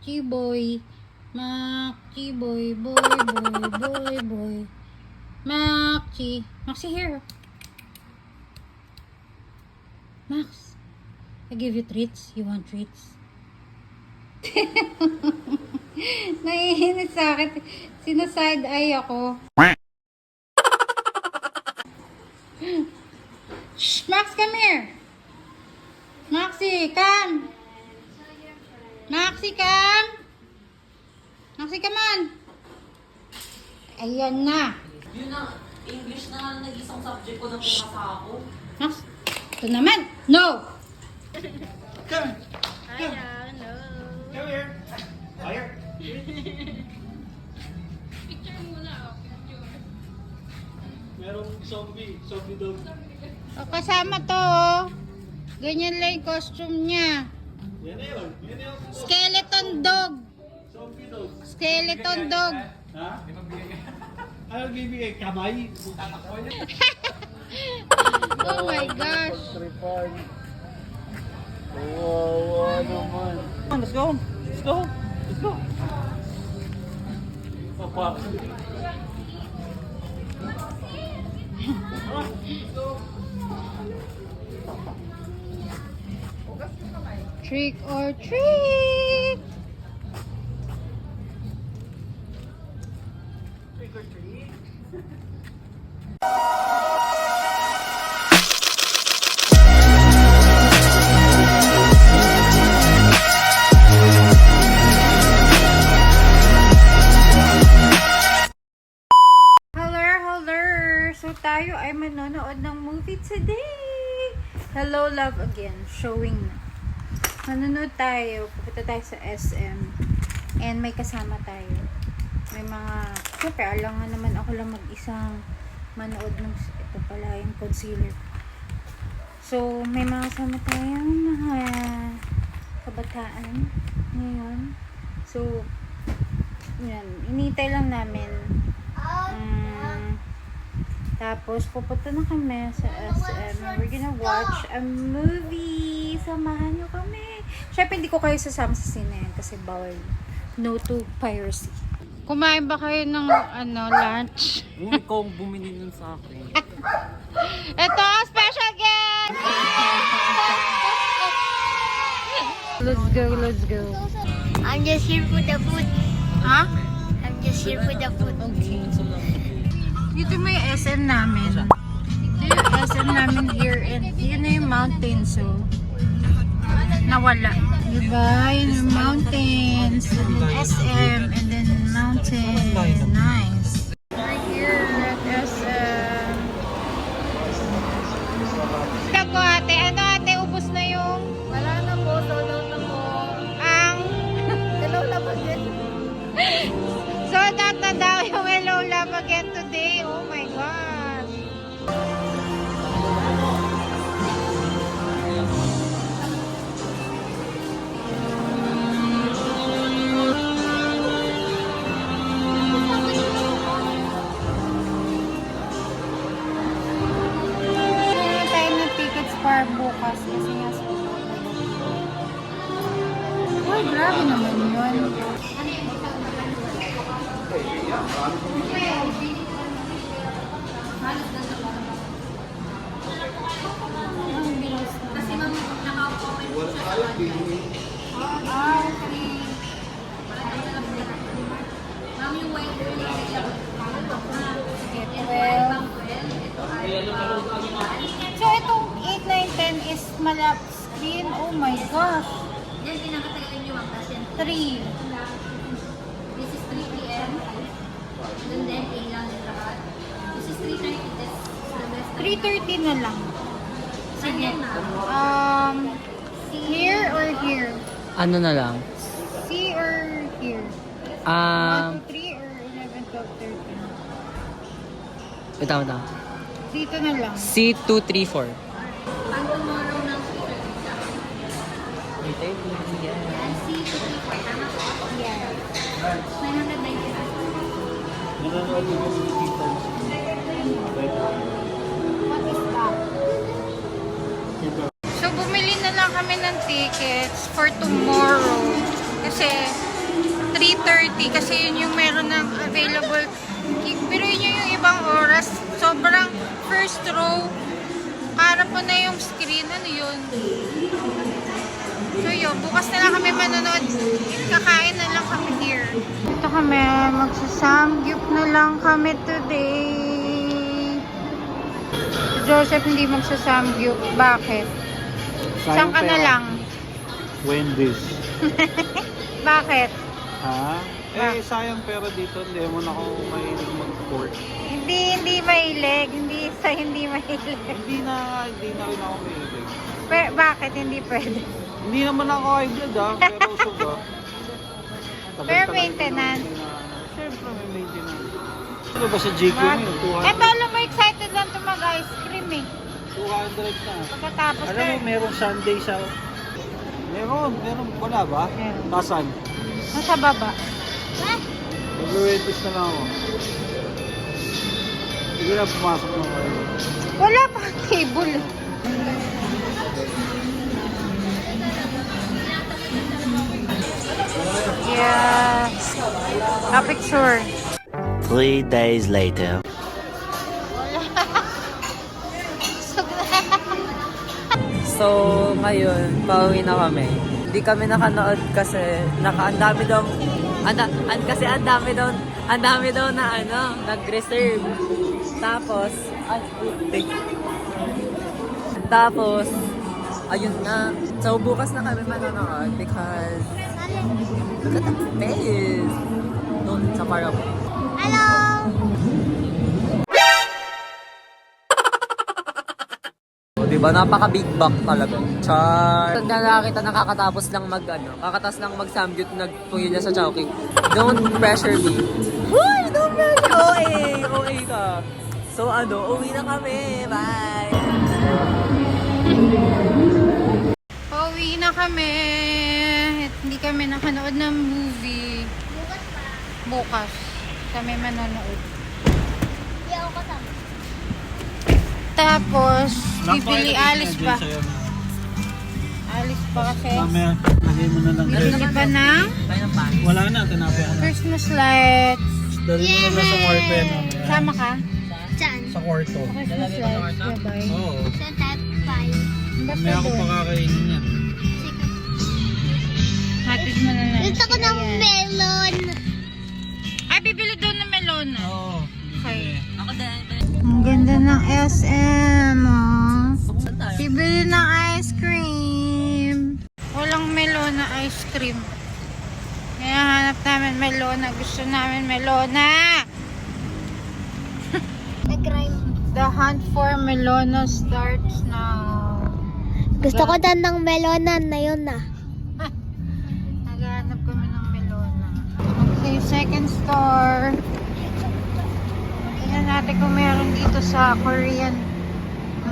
Chiboy. Chiboy. Boy. Maxi, here. Max, I give you treats. You want treats? Naiinit sa akin. Sinaside eye ako. Shh, Max, come here. Maxi, come. Maxi, come on. Ayan na. Yun na, English na nga nag-isang subject ko na pumasa ako. Max, ito naman. No. Come. Ayaw, no. Come here. Fire. Picture muna ako. Picture. Merong zombie dog. O, kasama to, oh. Ganyan lang yung costume niya. Yan na yun. Skeleton dog. Zombie dog. Skeleton dog. Ha? Ano bibigay? Kamay? Oh my gosh. Tripan. Wow, naman. Let's go. Papa. Trick or treat. Trick or treat. Hello. So tayo ay manonood ng movie today. Hello Love Again. Showing na. Manonood tayo. Pupunta tayo sa SM. And may kasama tayo. May mga... Siyempre, alangan naman ako lang mag-isang manood ng... Ito pala yung concealer. So, may mga kasama tayong mga kabataan ngayon. So, yan. Initay lang namin. Tapos, pupunta na kami sa SM. And we're gonna watch a movie. Samahan nyo kami. Siyempre, hindi ko kayo sasama sa sine kasi bawal. No to piracy. Kumain ba kayo ng lunch? Ikaw ang bumili nun sa akin. Ito ang special guest! Let's go. I'm just here for the food. Ha? I'm just here for the food. Okay. Dito may SM namin. Ito yung SM namin here and yun na yung mountain so nawala. Diba? Yun yung mountains, and then SM, and then mountain. Nice. We're here at SM. Ako ate, ate, ubos na yung Wala na po, solo na po. ang Hello na po din. so that na daw yung Hello Love Again today. Oh my gosh. Meron tayo ng tickets para bukas kasi nga oh, grabe naman yun. Kasi naka-comment po siya sa Okay. Ma'am, yung white girl yung nagsabi. So, itong 8, 9, 10 is malap screen. Oh my gosh. Yan, pinakatayin niyo ang kasi 3. this is 3 p.m. Then A lang yung lahat. This is 3:30. This is the best time. 3:30 na lang. Sige. Ma'am. Here or here? Ano na lang? C or here? 1 to 3 or 11, 12, 13? Ito. Dito na lang. C234. Pang tomorrow ng 3:30 siya. Yan, C234. Tama po. Yeah. 990. Nanonood yung kita. What is that? So, bumili na lang kami ng tickets for tomorrow. Kasi, 3:30 kasi yun yung meron ng available. Pero yun yung ibang oras. Sobrang first row. Harap mo na yung screen. Ano yun? So yun, bukas na lang kami manonood. Kakain na lang kami here. Ito kami, magsasamgyup na lang kami today. Si Joseph hindi magsasamgyup. Bakit? Saan ka na lang? Wendy's. Bakit? Ha? Eh, sayang pera dito. Hindi mo na ako mahilig mag-court. Hindi mahilig. Hindi mahilig. Hindi na rin ako mahilig. Pero, bakit hindi pwede? Hindi naman ako high blood pero usog Pero maintenance. Siyempre may maintenance. Ano ba sa GQ yun? 200? Eh, alam mo, excited lang ito mag-ice cream eh. 200 na. Pagkatapos Alam mo, merong Sunday sa... Meron. Wala ba? Meron. Tasan? Nasa baba. Mag-Wendy's na lang ako. Sige na, pumasok na kayo. Wala pa table. Yes. A picture. 3 days later. So, ngayon, pauwi na kami. Hindi kami nakanood kasi ang dami daw na nag-reserve. Tapos, ayun nga. So, bukas na kami manonood because look at the face. Doon, sa parang. Hello! Diba? Napaka-big bang talaga. Char! Pag nakakita nakakatapos lang mag-samgyup, nagpungi niya sa Chowking. Don't pressure me. Uy! Don't pressure! OA ka. So uwi na kami. Bye! Pauwi na kami. Hindi kami nakanood ng movie. Bukas kami manonood. Hindi ako kasama. Tapos, bibili alis pa. Alis pa kasi. Mamaya, lagay mo na lang. Bibili pa ng Tayo ng pan. Wala na, tinapay ko na. Christmas lights. Dali mo na lang sa kwarto yan. mamaya. Sama ka? Saan? Sa kwarto. Christmas lights. Bye-bye. Oo. Sa type 5. Basta Mamaya ako doon. pakakainin yan. Hatid mo na lang. Gusto ko ng Ayan. melon. Ay, bibili doon ng melon. Oo. Okay. Ako din. Ang ganda ng SM, oh. Saan tayo? Bibili ng ice cream. Walang melona ice cream. Kaya hanap namin melona. Gusto namin melona. Nag-rhyme. The hunt for melona starts now. Gusto ko dan ng melonan na yun na. Naghahanap kami ng melona. Okay, second store. Tingnan natin kung meron dito sa Korean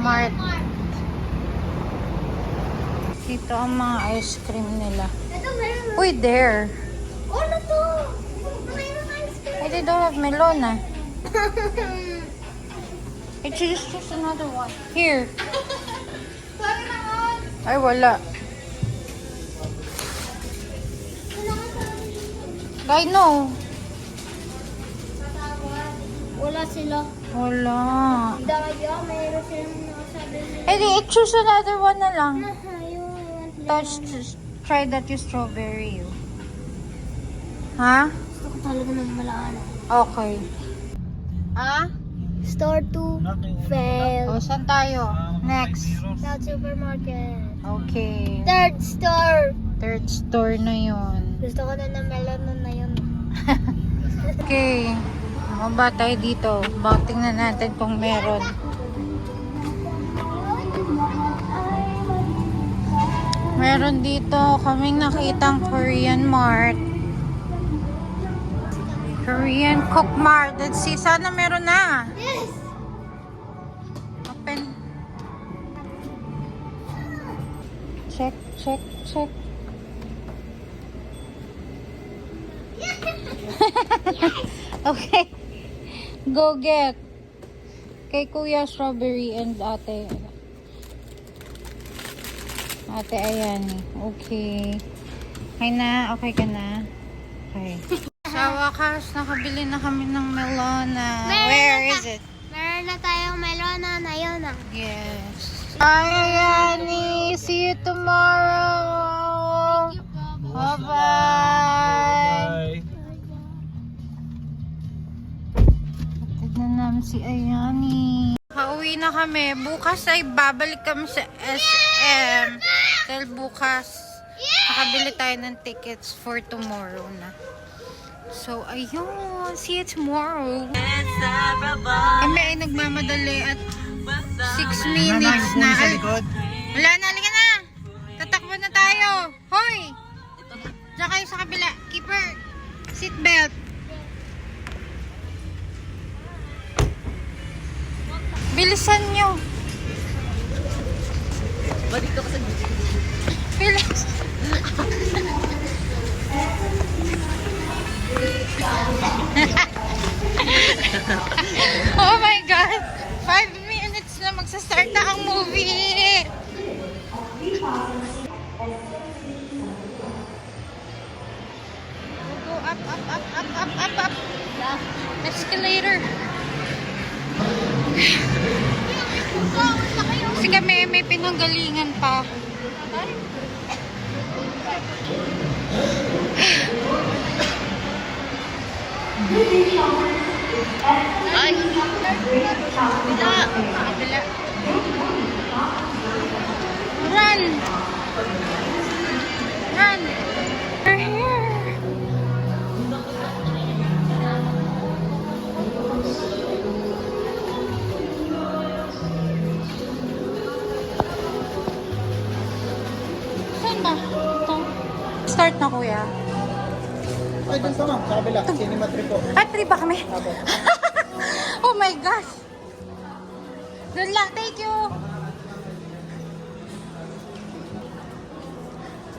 Mart. Dito ang mga ice cream nila. Ito meron. Uy, there. Ano to? Mayroon ice cream. Hey, they don't have melona. It's just another one. Here. Sorry naman. Ay, wala. Guy, no. Wala sila. Wala. Daya, mayroon silang nakasabi na. Eh, di, choose another one na lang. Ayun. Try that yung strawberry. Ha? Gusto ko talaga ng malaan. Okay. Ah? Store 2. Fail. O, saan tayo? Next. South Supermarket. Okay. Third store. Third store na yun. Gusto ko na ng melonan na yun. Okay. Ano ba tayo dito? Tingnan natin kung meron. Meron dito kaming nakitang Korean Mart. Korean Cook Mart. Let's see. Sana meron na. Yes! Open. Check, check, check. Okay. Go get. Kay Kuya Strawberry and Ate. Ate Ayani. Okay. Okay na? Okay ka na? Okay. Sa wakas, nakabili na kami ng melona. Where is it? Meron na tayong melona na yun ah. Yes. Bye, Yanni. See you tomorrow. Bye-bye. Tignan namin si Ayani. Pauwi na kami. Bukas ay babalik kami sa SM. Dahil bukas, nakabili tayo ng tickets for tomorrow na. So, ayun. See you tomorrow. Kami ay nagmamadali at 6 minutes na. Wala na, halika na. Tatakbo na tayo. Hoy! Diyan kayo sa kabila. Keeper, seatbelt. Bilisan nyo. Balik ka sa Bilis. Oh my God. 5 minutes na magsa-start na ang movie. Go up, up, up, up, up, up, up. Escalator. Kasi kami may pinanggalingan pa. Ay! Kabila. Run! Run! We're here! Saan ba? Ito. Start na, kuya. Ay, dun sa ma'am, sa kabila. Cinema 3 po. Ah, 3 ba kami? Oh my gosh! Doon lang, thank you!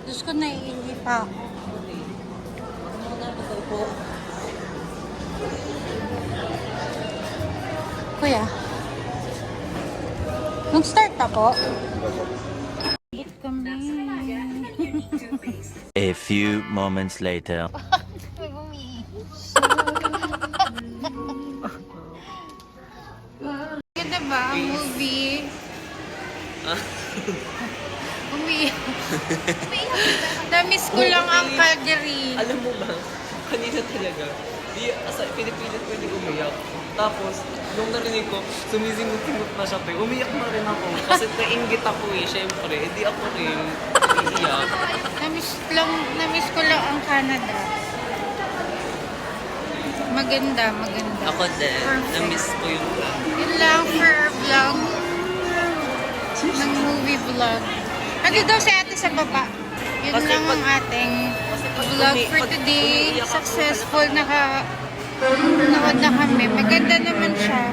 Diyos ko, naiihi pa ako. Kuya, mag-start na po. Bit kami. A few moments later. May umiihi. Ganda ba ang movie? Umiiyak. Na-miss ko lang ang Calgary. Alam mo ba, kanina talaga, pinipilit ko hindi umiyak. Tapos, nung narinig ko, sumisingot-singot na siya, pe. Umiyak na rin ako. Kasi nainggit ako eh, syempre. Hindi ako rin iiyak. Na-miss ko lang ang Canada. Maganda, maganda. Ako din, Perfect. na-miss ko yung plan. Yun lang for our vlog. Ng movie vlog. Ano daw si ate sa baba? Yun Kasi lang pag- ang ating pag vlog for pag today. umiiyak ako, Successful nanood na kami. Maganda naman siya.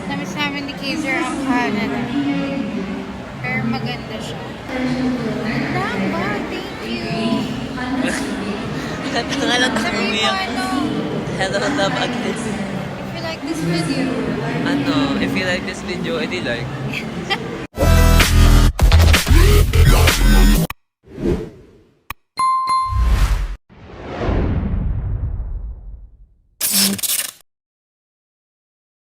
Namiss namin ni Kaiser ang Canada. Pero maganda siya. Tama, thank you. Nga lang ako Sabi mo umiyak. ano, Hello, love again. if you like this video, If you like this video, edi like.